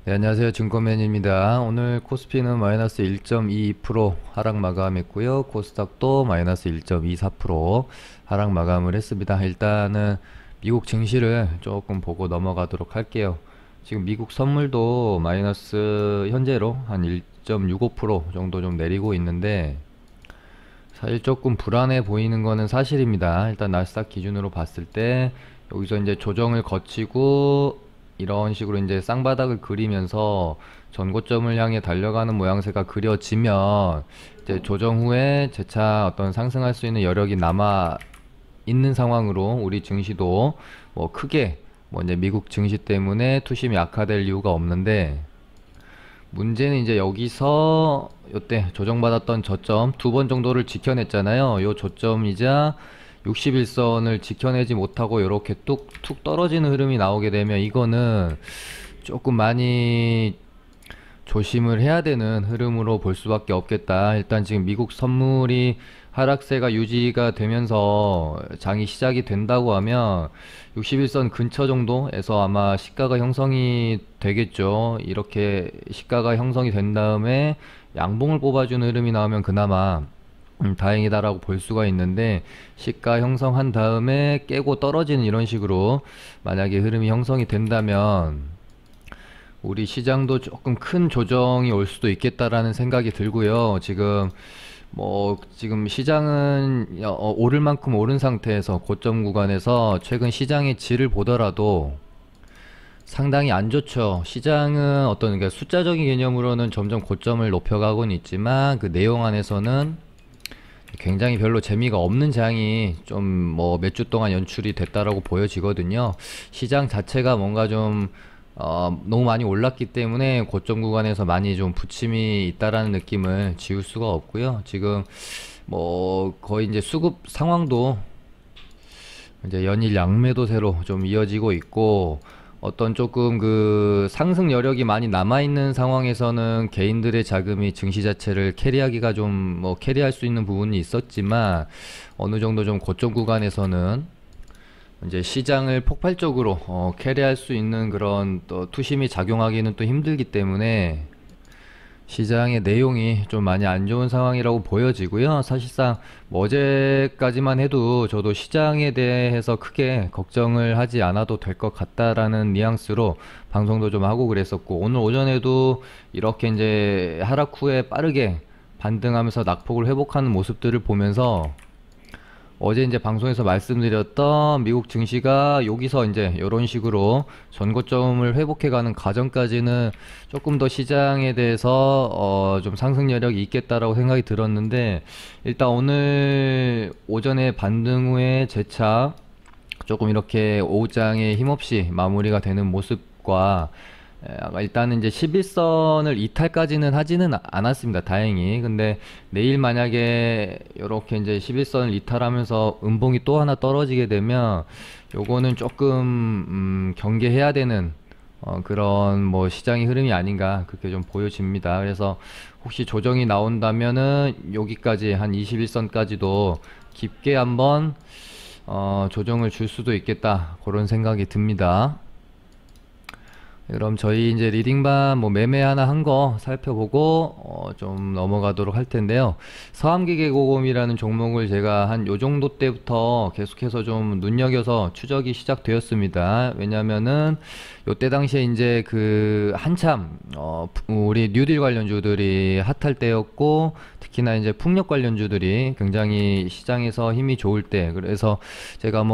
네, 안녕하세요. 증권맨입니다. 오늘 코스피는 마이너스 1.22% 하락 마감했고요. 코스닥도 마이너스 1.24% 하락 마감을 했습니다. 일단은 미국 증시를 조금 보고 넘어가도록 할게요. 지금 미국 선물도 마이너스 현재로 한 1.65% 정도 좀 내리고 있는데 사실 조금 불안해 보이는 거는 사실입니다. 일단 나스닥 기준으로 봤을 때 여기서 이제 조정을 거치고 이런 식으로 이제 쌍바닥을 그리면서 전고점을 향해 달려가는 모양새가 그려지면 이제 조정 후에 재차 어떤 상승할 수 있는 여력이 남아 있는 상황으로 우리 증시도 뭐 크게 뭐 이제 미국 증시 때문에 투심이 악화될 이유가 없는데, 문제는 이제 여기서 요때 조정받았던 저점 두 번 정도를 지켜냈잖아요. 요 저점이자 61선을 지켜내지 못하고 이렇게 뚝뚝 떨어지는 흐름이 나오게 되면 이거는 조금 많이 조심을 해야 되는 흐름으로 볼 수밖에 없겠다. 일단 지금 미국 선물이 하락세가 유지가 되면서 장이 시작이 된다고 하면 61선 근처 정도에서 아마 시가가 형성이 되겠죠. 이렇게 시가가 형성이 된 다음에 양봉을 뽑아주는 흐름이 나오면 그나마 다행이다라고 볼 수가 있는데, 시가 형성한 다음에 깨고 떨어지는 이런 식으로 만약에 흐름이 형성이 된다면 우리 시장도 조금 큰 조정이 올 수도 있겠다라는 생각이 들고요. 지금 시장은 오를 만큼 오른 상태에서 고점 구간에서 최근 시장의 질을 보더라도 상당히 안 좋죠. 시장은 그러니까 숫자적인 개념으로는 점점 고점을 높여가고는 있지만 그 내용 안에서는 굉장히 별로 재미가 없는 장이 좀 몇 주 동안 연출이 됐다라고 보여지거든요. 시장 자체가 뭔가 좀 너무 많이 올랐기 때문에 고점 구간에서 많이 좀 부침이 있다라는 느낌을 지울 수가 없고요. 지금 거의 이제 수급 상황도 이제 연일 양매도세로 좀 이어지고 있고, 어떤 조금 그 상승 여력이 많이 남아있는 상황에서는 개인들의 자금이 증시 자체를 캐리하기가 좀 캐리할 수 있는 부분이 있었지만, 어느 정도 좀 고점 구간에서는 이제 시장을 폭발적으로 캐리할 수 있는 그런 또 투심이 작용하기는 또 힘들기 때문에 시장의 내용이 좀 많이 안 좋은 상황이라고 보여지고요. 사실상 어제까지만 해도 저도 시장에 대해서 크게 걱정을 하지 않아도 될 것 같다라는 뉘앙스로 방송도 좀 하고 그랬었고, 오늘 오전에도 이렇게 이제 하락 후에 빠르게 반등하면서 낙폭을 회복하는 모습들을 보면서 어제 이제 방송에서 말씀드렸던 미국 증시가 여기서 이제 이런 식으로 전고점을 회복해가는 과정까지는 조금 더 시장에 대해서 좀 상승 여력이 있겠다라고 생각이 들었는데, 일단 오늘 오전에 반등 후에 재차 조금 이렇게 오후장에 힘없이 마무리가 되는 모습과, 일단은 이제 11선을 이탈까지는 하지는 않았습니다. 다행히. 근데 내일 만약에 이렇게 이제 11선을 이탈하면서 음봉이 또 하나 떨어지게 되면 요거는 조금 경계해야 되는 그런 시장의 흐름이 아닌가 그렇게 좀 보여집니다. 그래서 혹시 조정이 나온다면은 여기까지 한 21선까지도 깊게 한번 조정을 줄 수도 있겠다, 그런 생각이 듭니다. 그럼 저희 이제 리딩반 매매 하나 한 거 살펴보고 좀 넘어가도록 할 텐데요. 서암기계공업이라는 종목을 제가 한 요 정도 때부터 계속해서 좀 눈여겨서 추적이 시작되었습니다. 왜냐면은 요때 당시에 이제 그 한참 우리 뉴딜 관련주들이 핫할 때였고, 특히나 이제 풍력 관련주들이 굉장히 시장에서 힘이 좋을 때, 그래서 제가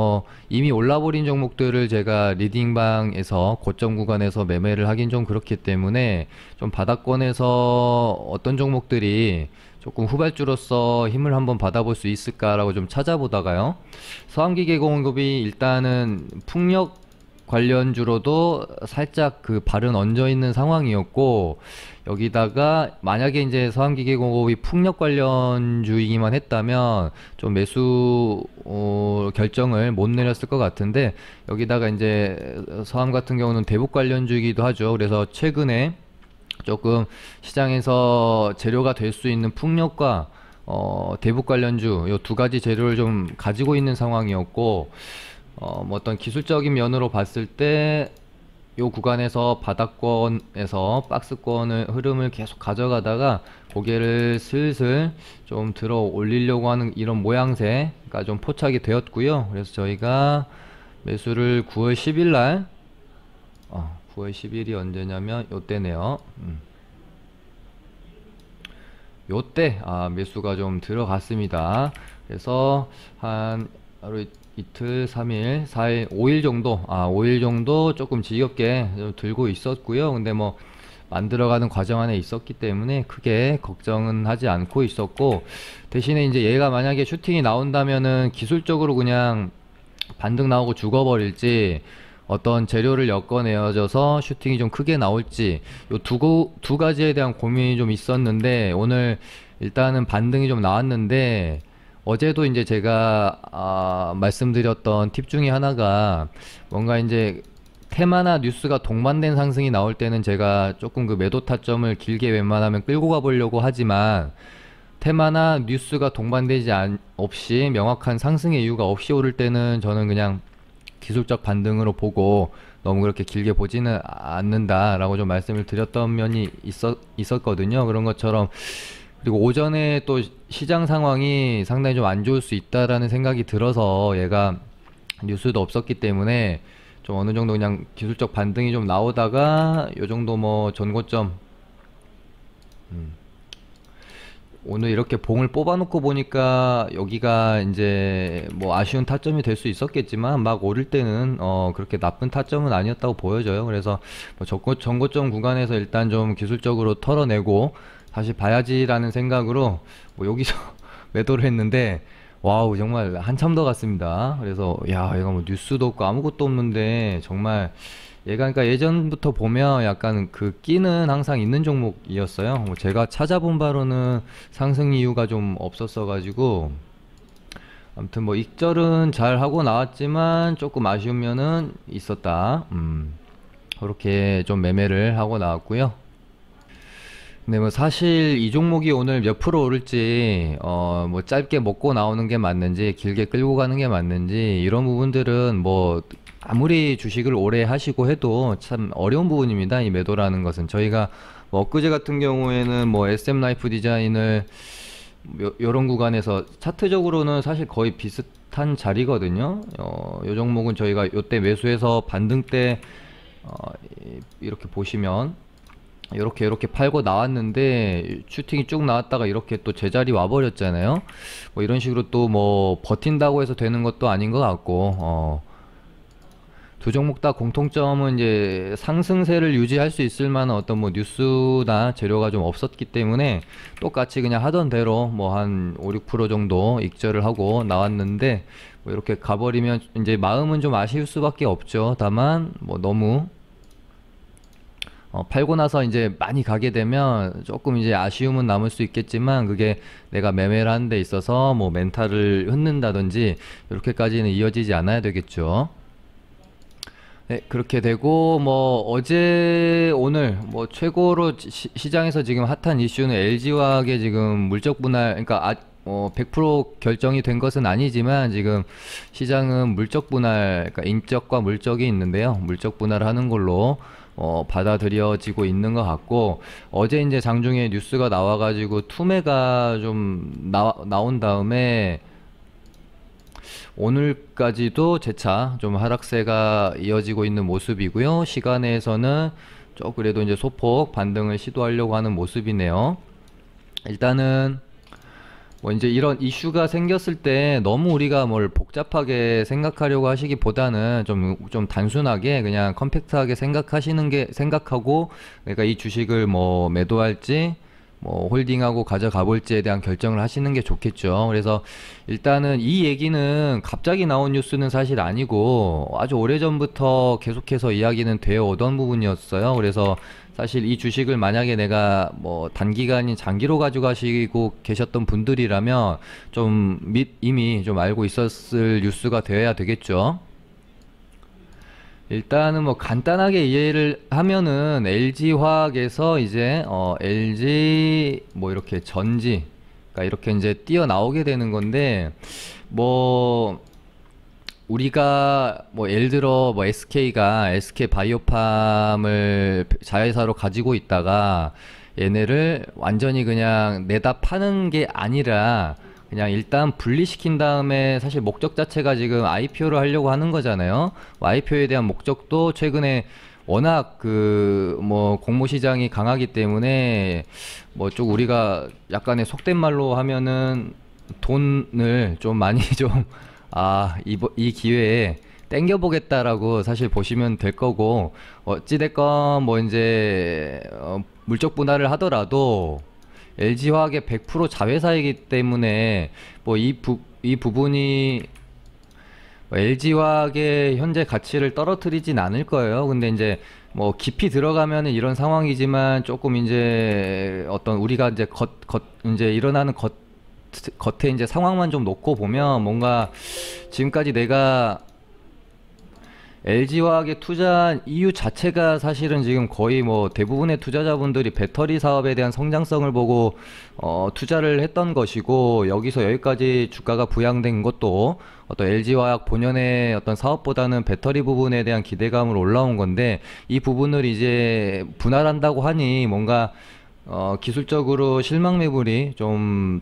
이미 올라버린 종목들을 제가 리딩방에서 고점 구간에서 매매를 하긴 좀 그렇기 때문에 좀 바닥권에서 어떤 종목들이 조금 후발주로서 힘을 한번 받아볼 수 있을까라고 좀 찾아보다가요, 서암기계공업이 일단은 풍력 관련주로도 살짝 그 발은 얹어 있는 상황이었고, 여기다가 만약에 이제 서암기계공업이 풍력 관련주이기만 했다면 좀 매수 결정을 못 내렸을 것 같은데, 여기다가 이제 서암 같은 경우는 대북 관련주이기도 하죠. 그래서 최근에 조금 시장에서 재료가 될 수 있는 풍력과 대북 관련주 요 두 가지 재료를 좀 가지고 있는 상황이었고, 어떤 기술적인 면으로 봤을 때 요 구간에서 바닥권에서 박스권을 흐름을 계속 가져가다가 고개를 슬슬 좀 들어 올리려고 하는 이런 모양새가 좀 포착이 되었고요. 그래서 저희가 매수를 9월 10일 날 9월 10일이 언제냐면 요때네요. 요때 매수가 좀 들어갔습니다. 그래서 한 하루 이틀, 3일, 4일, 5일 정도 5일 정도 조금 지겹게 좀 들고 있었고요. 근데 뭐 만들어가는 과정 안에 있었기 때문에 크게 걱정은 하지 않고 있었고, 대신에 이제 얘가 만약에 슈팅이 나온다면은 기술적으로 그냥 반등 나오고 죽어버릴지, 어떤 재료를 엮어내어져서 슈팅이 좀 크게 나올지, 요 두 가지에 대한 고민이 좀 있었는데, 오늘 일단은 반등이 좀 나왔는데, 어제도 이제 제가 말씀드렸던 팁 중에 하나가, 뭔가 이제 테마나 뉴스가 동반된 상승이 나올 때는 제가 조금 그 매도 타점을 길게 웬만하면 끌고 가보려고 하지만, 테마나 뉴스가 동반되지 없이 명확한 상승의 이유가 없이 오를 때는 저는 그냥 기술적 반등으로 보고 너무 그렇게 길게 보지는 않는다 라고 좀 말씀을 드렸던 면이 있었거든요. 그런 것처럼, 그리고 오전에 또 시장 상황이 상당히 좀 안 좋을 수 있다라는 생각이 들어서, 얘가 뉴스도 없었기 때문에 좀 어느 정도 그냥 기술적 반등이 좀 나오다가 요 정도 뭐 전고점, 오늘 이렇게 봉을 뽑아놓고 보니까 여기가 이제 뭐 아쉬운 타점이 될 수 있었겠지만, 막 오를 때는 그렇게 나쁜 타점은 아니었다고 보여져요. 그래서 뭐 전고점 구간에서 일단 좀 기술적으로 털어내고 다시 봐야지라는 생각으로 뭐 여기서 매도를 했는데, 와우, 정말 한참 더 갔습니다. 그래서 야, 얘가 뭐 뉴스도 없고 아무것도 없는데 정말 얘가, 그러니까 예전부터 보면 약간 그 끼는 항상 있는 종목이었어요. 뭐 제가 찾아본 바로는 상승 이유가 좀 없었어 가지고, 아무튼 뭐 익절은 잘 하고 나왔지만 조금 아쉬운 면은 있었다. 그렇게 좀 매매를 하고 나왔고요. 근데 뭐 사실 이 종목이 오늘 몇 프로 오를지, 뭐 짧게 먹고 나오는 게 맞는지 길게 끌고 가는 게 맞는지, 이런 부분들은 뭐 아무리 주식을 오래 하시고 해도 참 어려운 부분입니다. 이 매도라는 것은. 저희가 뭐 엊그제 같은 경우에는 뭐 SM 라이프 디자인을 요런 구간에서 차트적으로는 사실 거의 비슷한 자리거든요. 요 종목은 저희가 요때 매수해서 반등 때 이렇게 보시면 이렇게 팔고 나왔는데, 슈팅이 쭉 나왔다가 이렇게 또 제자리 와버렸잖아요. 뭐 이런 식으로 또 뭐 버틴다고 해서 되는 것도 아닌 것 같고, 두 종목 다 공통점은 이제 상승세를 유지할 수 있을 만한 어떤 뭐 뉴스나 재료가 좀 없었기 때문에 똑같이 그냥 하던 대로 뭐 한 5, 6% 정도 익절을 하고 나왔는데, 뭐 이렇게 가버리면 이제 마음은 좀 아쉬울 수밖에 없죠. 다만 뭐 너무 팔고 나서 이제 많이 가게 되면 조금 이제 아쉬움은 남을 수 있겠지만, 그게 내가 매매를 하는 데 있어서 뭐 멘탈을 흔든다든지 이렇게까지는 이어지지 않아야 되겠죠. 네, 그렇게 되고, 뭐 어제 오늘 뭐 최고로 시장에서 지금 핫한 이슈는 LG화학의 지금 물적 분할, 그러니까 100% 결정이 된 것은 아니지만 지금 시장은 물적 분할, 그러니까 인적과 물적이 있는데요. 물적 분할을 하는 걸로 받아들여지고 있는 것 같고, 어제 이제 장중에 뉴스가 나와가지고 투매가 좀 나온 다음에 오늘까지도 재차 좀 하락세가 이어지고 있는 모습이고요. 시간에서는 그래도 이제 소폭 반등을 시도하려고 하는 모습이네요. 일단은 뭐 이제 이런 이슈가 생겼을 때 너무 우리가 뭘 복잡하게 생각하려고 하시기보다는 좀 단순하게 그냥 컴팩트하게 생각하고, 그러니까 이 주식을 뭐 매도할지 뭐 홀딩하고 가져가 볼지에 대한 결정을 하시는 게 좋겠죠. 그래서 일단은 이 얘기는 갑자기 나온 뉴스는 사실 아니고 아주 오래전부터 계속해서 이야기는 되어 오던 부분이었어요. 그래서 사실 이 주식을 만약에 내가 뭐 단기간인 장기로 가져가시고 계셨던 분들이라면 좀 이미 좀 알고 있었을 뉴스가 되어야 되겠죠. 일단은 뭐 간단하게 이해를 하면은 LG화학에서 이제 LG 뭐 이렇게 전지, 그러니까 이렇게 이제 뛰어나오게 되는 건데, 뭐 우리가 뭐 예를 들어 뭐 SK가 SK 바이오팜을 자회사로 가지고 있다가 얘네를 완전히 그냥 내다 파는 게 아니라 그냥 일단 분리시킨 다음에, 사실 목적 자체가 지금 IPO를 하려고 하는 거잖아요. IPO에 대한 목적도 최근에 워낙 그 뭐 공모 시장이 강하기 때문에 뭐 좀 우리가 약간의 속된 말로 하면은 돈을 좀 많이 좀 이 기회에 땡겨보겠다라고 사실 보시면 될 거고, 어찌됐건 뭐 이제 물적 분할을 하더라도 LG화학의 100% 자회사이기 때문에 뭐 이 부분이 LG화학의 현재 가치를 떨어뜨리진 않을 거예요. 근데 이제 뭐 깊이 들어가면은 이런 상황이지만, 조금 이제 어떤 우리가 이제 이제 일어나는 겉에 이제 상황만 좀 놓고 보면, 뭔가 지금까지 내가 LG화학에 투자한 이유 자체가 사실은 지금 거의 뭐 대부분의 투자자분들이 배터리 사업에 대한 성장성을 보고 투자를 했던 것이고, 여기서 여기까지 주가가 부양된 것도 어떤 LG화학 본연의 어떤 사업보다는 배터리 부분에 대한 기대감으로 올라온 건데, 이 부분을 이제 분할한다고 하니 뭔가 기술적으로 실망 매물이 좀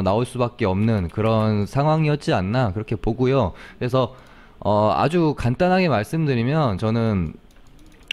나올 수밖에 없는 그런 상황이었지 않나, 그렇게 보고요. 그래서 아주 간단하게 말씀드리면, 저는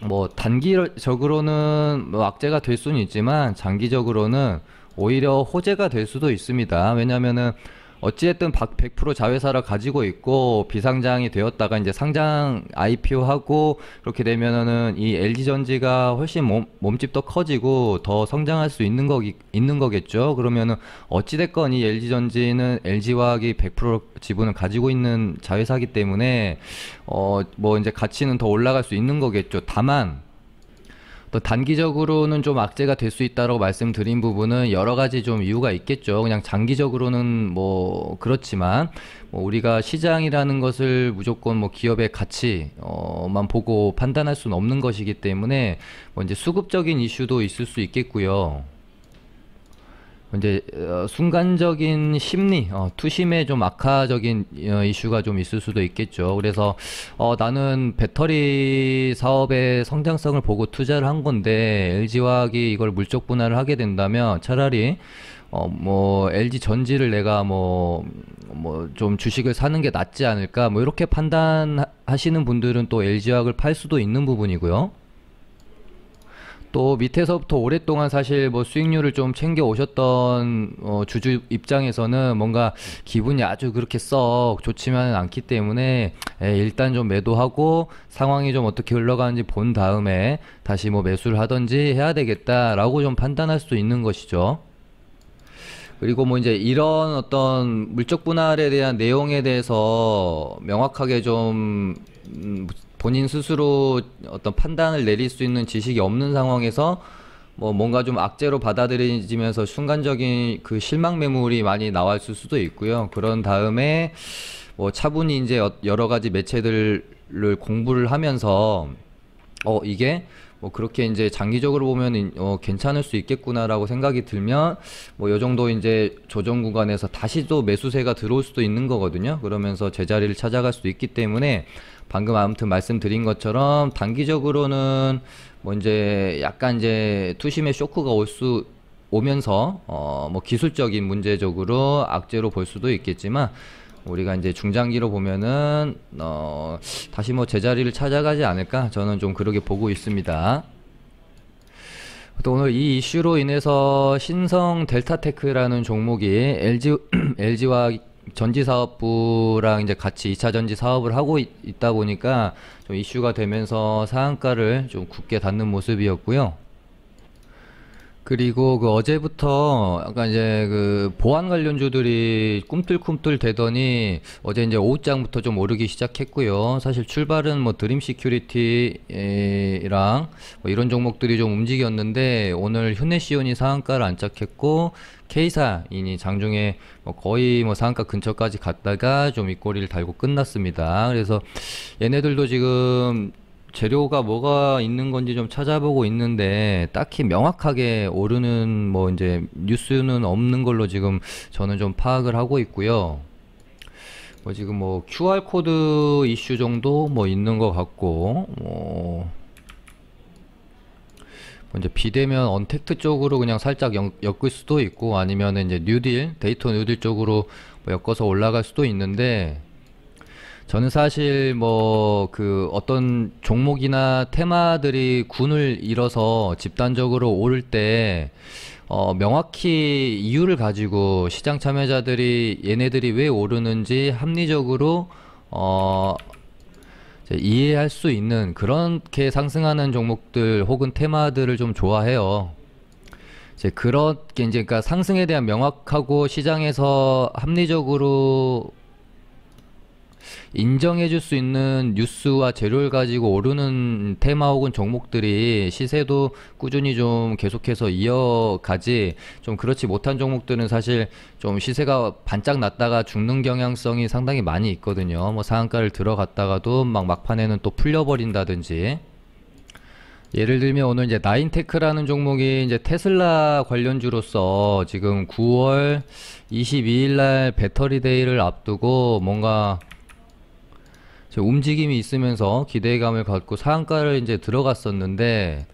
뭐 단기적으로는 뭐 악재가 될 수는 있지만 장기적으로는 오히려 호재가 될 수도 있습니다. 왜냐면은 어찌됐든 100% 자회사를 가지고 있고 비상장이 되었다가 이제 상장 IPO 하고, 그렇게 되면은 이 LG전지가 훨씬 몸집도 커지고 더 성장할 수 있는 거겠죠. 그러면은 어찌됐건 이 LG전지는 LG화학이 100% 지분을 가지고 있는 자회사기 때문에 뭐 이제 가치는 더 올라갈 수 있는 거겠죠. 다만 또 단기적으로는 좀 악재가 될 수 있다고 말씀드린 부분은 여러 가지 좀 이유가 있겠죠. 그냥 장기적으로는 뭐 그렇지만, 뭐 우리가 시장이라는 것을 무조건 뭐 기업의 가치만 보고 판단할 수는 없는 것이기 때문에, 뭐 이제 수급적인 이슈도 있을 수 있겠고요. 이제 순간적인 심리, 투심의 좀 악화적인 이슈가 좀 있을 수도 있겠죠. 그래서 나는 배터리 사업의 성장성을 보고 투자를 한 건데 LG화학이 이걸 물적 분할을 하게 된다면, 차라리 뭐 LG 전지를 내가 뭐 좀 주식을 사는 게 낫지 않을까, 뭐 이렇게 판단하시는 분들은 또 LG화학을 팔 수도 있는 부분이고요. 또 밑에서부터 오랫동안 사실 뭐 수익률을 좀 챙겨 오셨던 주주 입장에서는 뭔가 기분이 아주 그렇게 썩 좋지만은 않기 때문에, 일단 좀 매도하고 상황이 좀 어떻게 흘러가는지 본 다음에 다시 뭐 매수를 하든지 해야 되겠다라고 좀 판단할 수 있는 것이죠. 그리고 뭐 이제 이런 어떤 물적 분할에 대한 내용에 대해서 명확하게 좀 본인 스스로 어떤 판단을 내릴 수 있는 지식이 없는 상황에서 뭐 뭔가 좀 악재로 받아들여지면서 순간적인 그 실망 매물이 많이 나왔을 수도 있고요. 그런 다음에 뭐 차분히 이제 여러 가지 매체들을 공부를 하면서 이게 뭐 그렇게 이제 장기적으로 보면 괜찮을 수 있겠구나라고 생각이 들면, 뭐 요 정도 이제 조정 구간에서 다시 또 매수세가 들어올 수도 있는 거거든요. 그러면서 제자리를 찾아갈 수도 있기 때문에, 방금 아무튼 말씀드린 것처럼 단기적으로는 뭐 이제 약간 이제 투심의 쇼크가 오면서 뭐 기술적인 문제적으로 악재로 볼 수도 있겠지만, 우리가 이제 중장기로 보면은 다시 뭐 제자리를 찾아가지 않을까, 저는 좀 그렇게 보고 있습니다. 또 오늘 이 이슈로 인해서 신성 델타테크라는 종목이 LG와 전지사업부랑 이제 같이 2차 전지 사업을 하고 있다 보니까 좀 이슈가 되면서 상한가를 좀 굳게 닫는 모습이었고요. 그리고 그 어제부터 약간 이제 그 보안 관련주들이 꿈틀꿈틀 대더니, 어제 이제 오후장부터 좀 오르기 시작했고요. 사실 출발은 뭐 드림 시큐리티랑 뭐 이런 종목들이 좀 움직였는데, 오늘 휴네시온이 상한가를 안착했고 K사인이 장중에 뭐 거의 뭐 상한가 근처까지 갔다가 좀 윗꼬리를 달고 끝났습니다. 그래서 얘네들도 지금 재료가 뭐가 있는 건지 좀 찾아보고 있는데, 딱히 명확하게 오르는 뭐 이제 뉴스는 없는 걸로 지금 저는 좀 파악을 하고 있고요. 뭐 지금 뭐 QR 코드 이슈 정도 뭐 있는 것 같고, 뭐 이제 비대면 언택트 쪽으로 그냥 살짝 엮을 수도 있고, 아니면은 이제 뉴딜, 데이터 뉴딜 쪽으로 뭐 엮어서 올라갈 수도 있는데, 저는 사실 뭐 그 어떤 종목이나 테마들이 군을 이뤄서 집단적으로 오를 때 명확히 이유를 가지고 시장 참여자들이 얘네들이 왜 오르는지 합리적으로 어 이제 이해할 수 있는 그렇게 상승하는 종목들 혹은 테마들을 좀 좋아해요. 이제 그렇게 이제 그러니까 상승에 대한 명확하고 시장에서 합리적으로 인정해 줄 수 있는 뉴스와 재료를 가지고 오르는 테마 혹은 종목들이 시세도 꾸준히 좀 계속해서 이어가지, 좀 그렇지 못한 종목들은 사실 좀 시세가 반짝 났다가 죽는 경향성이 상당히 많이 있거든요. 뭐 상한가를 들어갔다가도 막 막판에는 또 풀려버린다든지. 예를 들면 오늘 이제 나인테크라는 종목이 이제 테슬라 관련주로서 지금 9월 22일 날 배터리 데이를 앞두고 뭔가 움직임이 있으면서 기대감을 갖고 상한가를 이제 들어갔었는데,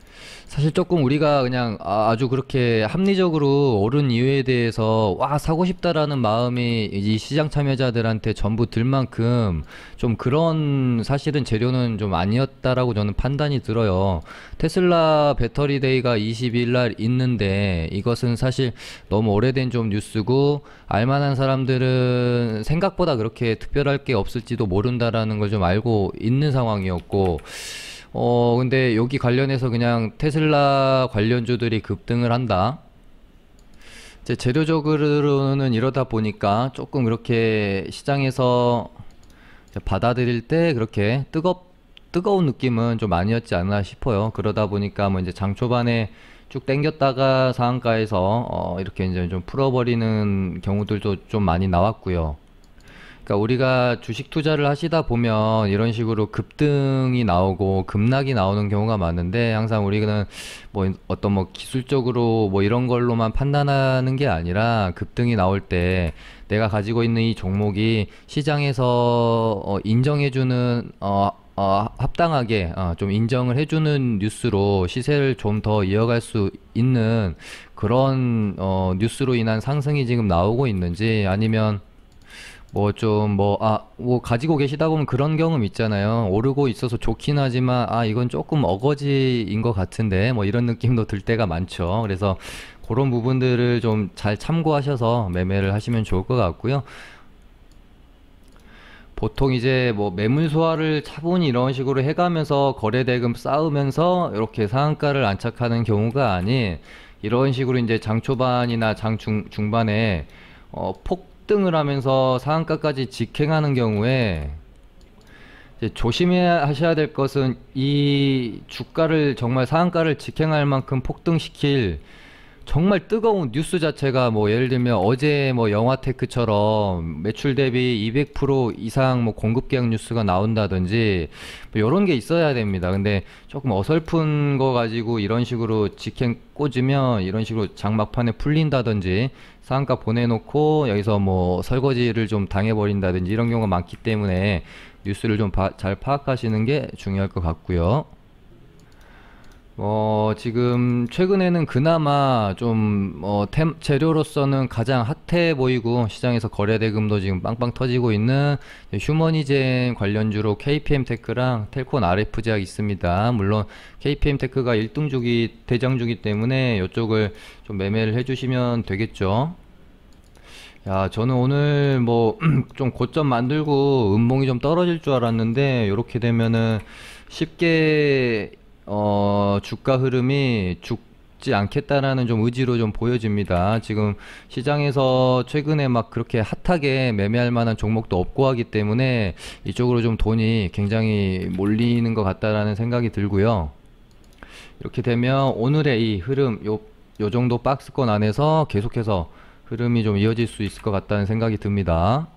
사실 조금 우리가 그냥 아주 그렇게 합리적으로 오른 이유에 대해서 와 사고 싶다라는 마음이 이 시장 참여자들한테 전부 들 만큼 좀 그런 사실은 재료는 좀 아니었다라고 저는 판단이 들어요. 테슬라 배터리 데이가 22일 날 있는데 이것은 사실 너무 오래된 좀 뉴스고, 알만한 사람들은 생각보다 그렇게 특별할 게 없을지도 모른다라는 걸 좀 알고 있는 상황이었고, 근데 여기 관련해서 그냥 테슬라 관련주들이 급등을 한다. 이제 재료적으로는 이러다 보니까 조금 그렇게 시장에서 받아들일 때 그렇게 뜨거운 느낌은 좀 아니었지 않나 싶어요. 그러다 보니까 뭐 이제 장 초반에 쭉 당겼다가 상한가에서 이렇게 이제 좀 풀어버리는 경우들도 좀 많이 나왔고요. 그러니까 우리가 주식 투자를 하시다 보면 이런 식으로 급등이 나오고 급락이 나오는 경우가 많은데, 항상 우리는 뭐 어떤 뭐 기술적으로 뭐 이런 걸로만 판단하는 게 아니라 급등이 나올 때 내가 가지고 있는 이 종목이 시장에서 인정해주는 합당하게 좀 인정을 해주는 뉴스로 시세를 좀 더 이어갈 수 있는 그런 뉴스로 인한 상승이 지금 나오고 있는지, 아니면 뭐 좀 뭐 가지고 계시다 보면 그런 경험 있잖아요. 오르고 있어서 좋긴 하지만 이건 조금 어거지인 것 같은데 뭐 이런 느낌도 들 때가 많죠. 그래서 그런 부분들을 좀 잘 참고하셔서 매매를 하시면 좋을 것 같고요. 보통 이제 뭐 매물 소화를 차분히 이런 식으로 해가면서 거래대금 쌓으면서 이렇게 상한가를 안착하는 경우가 아닌, 이런 식으로 이제 장 초반이나 장 중반에 폭등을 하면서 상한가까지 직행하는 경우에 이제 조심하셔야 될 것은, 이 주가를 정말 상한가를 직행할 만큼 폭등시킬 정말 뜨거운 뉴스 자체가, 뭐 예를 들면 어제 뭐 영화테크처럼 매출 대비 200% 이상 뭐 공급 계약 뉴스가 나온다든지 뭐 이런 게 있어야 됩니다. 근데 조금 어설픈 거 가지고 이런 식으로 직행 꽂으면 이런 식으로 장막판에 풀린다든지 상한가 보내놓고 여기서 뭐 설거지를 좀 당해버린다든지 이런 경우가 많기 때문에 뉴스를 좀 잘 파악하시는 게 중요할 것 같고요. 지금 최근에는 그나마 좀 재료로서는 가장 핫해 보이고 시장에서 거래대금도 지금 빵빵 터지고 있는 휴머니젠 관련주로 KPM테크랑 텔콘 RF제약 있습니다. 물론 KPM테크가 1등주기 대장주기 때문에 이쪽을 좀 매매를 해주시면 되겠죠. 야, 저는 오늘 뭐 좀 고점 만들고 음봉이 좀 떨어질 줄 알았는데, 이렇게 되면은 쉽게 주가 흐름이 죽지 않겠다라는 좀 의지로 좀 보여집니다. 지금 시장에서 최근에 막 그렇게 핫하게 매매할 만한 종목도 없고 하기 때문에 이쪽으로 좀 돈이 굉장히 몰리는 것 같다라는 생각이 들고요. 이렇게 되면 오늘의 이 흐름, 요 정도 박스권 안에서 계속해서 흐름이 좀 이어질 수 있을 것 같다는 생각이 듭니다.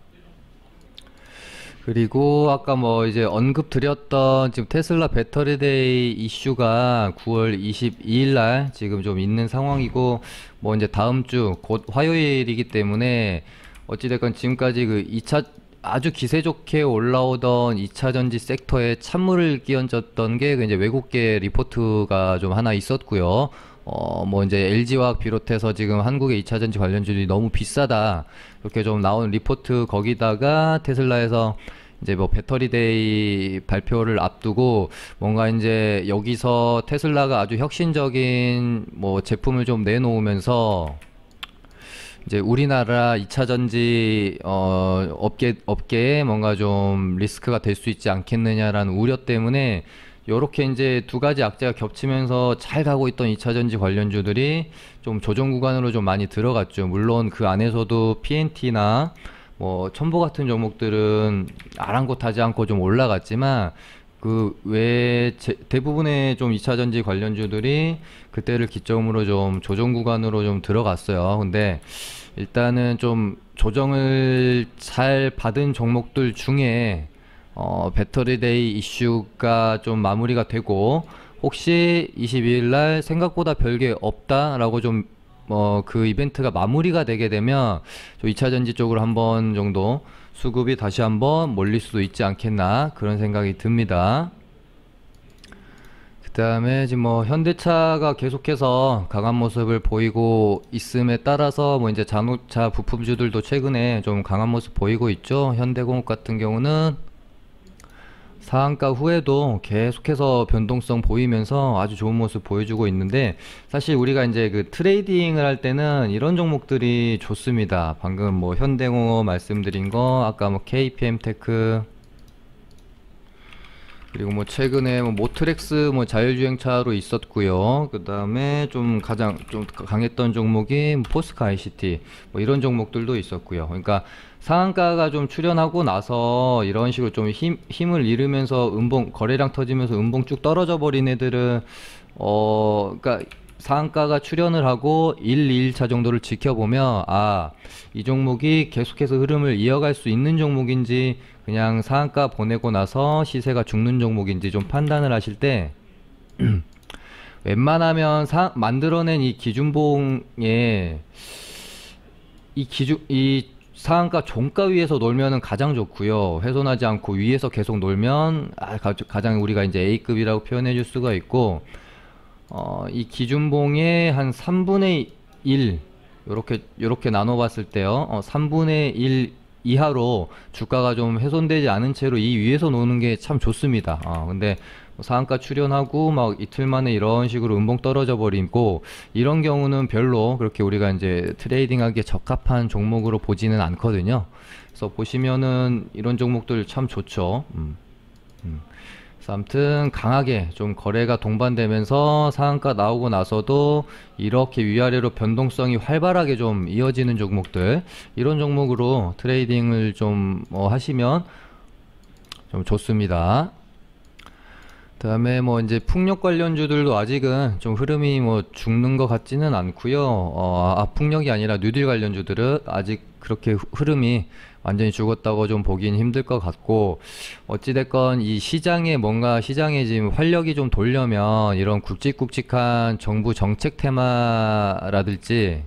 그리고 아까 뭐 이제 언급 드렸던 지금 테슬라 배터리 데이 이슈가 9월 22일 날 지금 좀 있는 상황이고, 뭐 이제 다음 주 곧 화요일이기 때문에 어찌됐건 지금까지 그 2차 아주 기세 좋게 올라오던 2차전지 섹터에 찬물을 끼얹었던 게 그 이제 외국계 리포트가 좀 하나 있었고요. 뭐 이제 LG화학 비롯해서 지금 한국의 2차전지 관련주들이 너무 비싸다. 이렇게 좀 나온 리포트 거기다가 테슬라에서 이제 뭐 배터리데이 발표를 앞두고 뭔가 이제 여기서 테슬라가 아주 혁신적인 뭐 제품을 좀 내놓으면서 이제 우리나라 2차전지 업계에 뭔가 좀 리스크가 될 수 있지 않겠느냐라는 우려 때문에 요렇게 이제 두 가지 악재가 겹치면서 잘 가고 있던 2차전지 관련주들이 좀 조정 구간으로 좀 많이 들어갔죠. 물론 그 안에서도 PNT나 뭐 첨보 같은 종목들은 아랑곳하지 않고 좀 올라갔지만 그 외에 대부분의 좀 2차전지 관련주들이 그때를 기점으로 좀 조정 구간으로 좀 들어갔어요. 근데 일단은 좀 조정을 잘 받은 종목들 중에 배터리데이 이슈가 좀 마무리가 되고 혹시 22일 날 생각보다 별게 없다라고 좀 그 이벤트가 마무리가 되게 되면 2차전지 쪽으로 한번 정도 수급이 다시 한번 몰릴 수도 있지 않겠나 그런 생각이 듭니다. 그 다음에 지금 뭐 현대차가 계속해서 강한 모습을 보이고 있음에 따라서 뭐 이제 자동차 부품주들도 최근에 좀 강한 모습 보이고 있죠. 현대공업 같은 경우는 상한가 후에도 계속해서 변동성 보이면서 아주 좋은 모습 보여주고 있는데 사실 우리가 이제 그 트레이딩을 할 때는 이런 종목들이 좋습니다. 방금 뭐 현대공업 말씀드린 거, 아까 뭐 KPM테크, 그리고 뭐 최근에 뭐 모트렉스 뭐 자율주행차로 있었고요. 그 다음에 좀 가장 좀 강했던 종목이 뭐 포스카 ICT 뭐 이런 종목들도 있었고요. 그러니까 상한가가 좀 출현하고 나서 이런 식으로 좀 힘을 잃으면서 음봉 거래량 터지면서 음봉 쭉 떨어져 버린 애들은 그러니까 상한가가 출현을 하고 1, 2일차 정도를 지켜보면 이 종목이 계속해서 흐름을 이어갈 수 있는 종목인지 그냥 상한가 보내고 나서 시세가 죽는 종목인지 좀 판단을 하실 때 웬만하면 만들어낸 이 기준봉에 이 상한가 종가 위에서 놀면은 가장 좋고요. 훼손하지 않고 위에서 계속 놀면 가장 우리가 이제 A급이라고 표현해 줄 수가 있고 이 기준봉의 한 3분의 1 요렇게 나눠 봤을 때요. 3분의 1 이하로 주가가 좀 훼손되지 않은 채로 이 위에서 노는 게 참 좋습니다. 근데 상한가 출현하고 막 이틀 만에 이런 식으로 음봉 떨어져 버리고 이런 경우는 별로 그렇게 우리가 이제 트레이딩하기에 적합한 종목으로 보지는 않거든요. 그래서 보시면은 이런 종목들 참 좋죠. 그래서 아무튼 강하게 좀 거래가 동반되면서 상한가 나오고 나서도 이렇게 위아래로 변동성이 활발하게 좀 이어지는 종목들, 이런 종목으로 트레이딩을 좀 하시면 좀 좋습니다. 그다음에 뭐 이제 풍력 관련주들도 아직은 좀 흐름이 뭐 죽는 것 같지는 않고요. 풍력이 아니라 뉴딜 관련주들은 아직 그렇게 흐름이 완전히 죽었다고 좀 보긴 힘들 것 같고, 어찌됐건 이 시장에 뭔가 시장에 지금 활력이 좀 돌려면 이런 굵직굵직한 정부 정책 테마라든지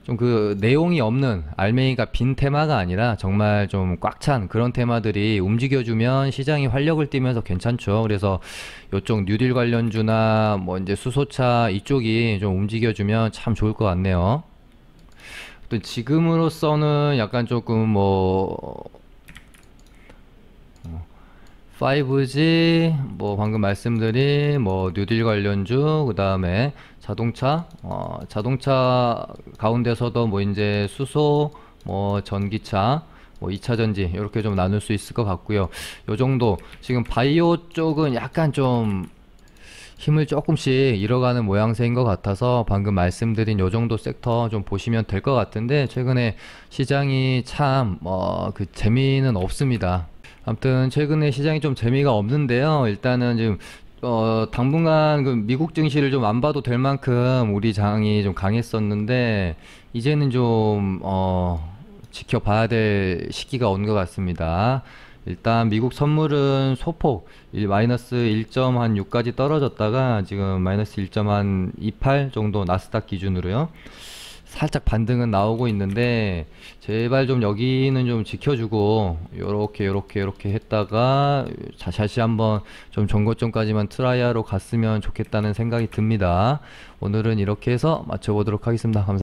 좀 그 내용이 없는 알맹이가 빈 테마가 아니라 정말 좀 꽉 찬 그런 테마들이 움직여주면 시장이 활력을 띠면서 괜찮죠. 그래서 요쪽 뉴딜 관련주나 뭐 이제 수소차 이쪽이 좀 움직여주면 참 좋을 것 같네요. 또 지금으로서는 약간 조금 뭐 5G 뭐 방금 말씀드린 뭐 뉴딜 관련주, 그 다음에 자동차 가운데서도 뭐 이제 수소, 뭐 전기차, 뭐 2차전지 이렇게 좀 나눌 수 있을 것 같고요. 요 정도. 지금 바이오 쪽은 약간 좀 힘을 조금씩 잃어가는 모양새인 것 같아서 방금 말씀드린 요 정도 섹터 좀 보시면 될 것 같은데, 최근에 시장이 참 그 재미는 없습니다. 아무튼 최근에 시장이 좀 재미가 없는데요. 일단은 지금 당분간 그 미국 증시를 좀 안 봐도 될 만큼 우리 장이 좀 강했었는데 이제는 좀 지켜봐야 될 시기가 온 것 같습니다. 일단 미국 선물은 소폭 마이너스 1.6까지 떨어졌다가 지금 마이너스 1.28 정도 나스닥 기준으로요. 살짝 반등은 나오고 있는데 제발 좀 여기는 좀 지켜주고 요렇게 했다가 다시 한번 좀 전고점까지만 트라이하러 갔으면 좋겠다는 생각이 듭니다. 오늘은 이렇게 해서 마쳐보도록 하겠습니다. 감사합니다.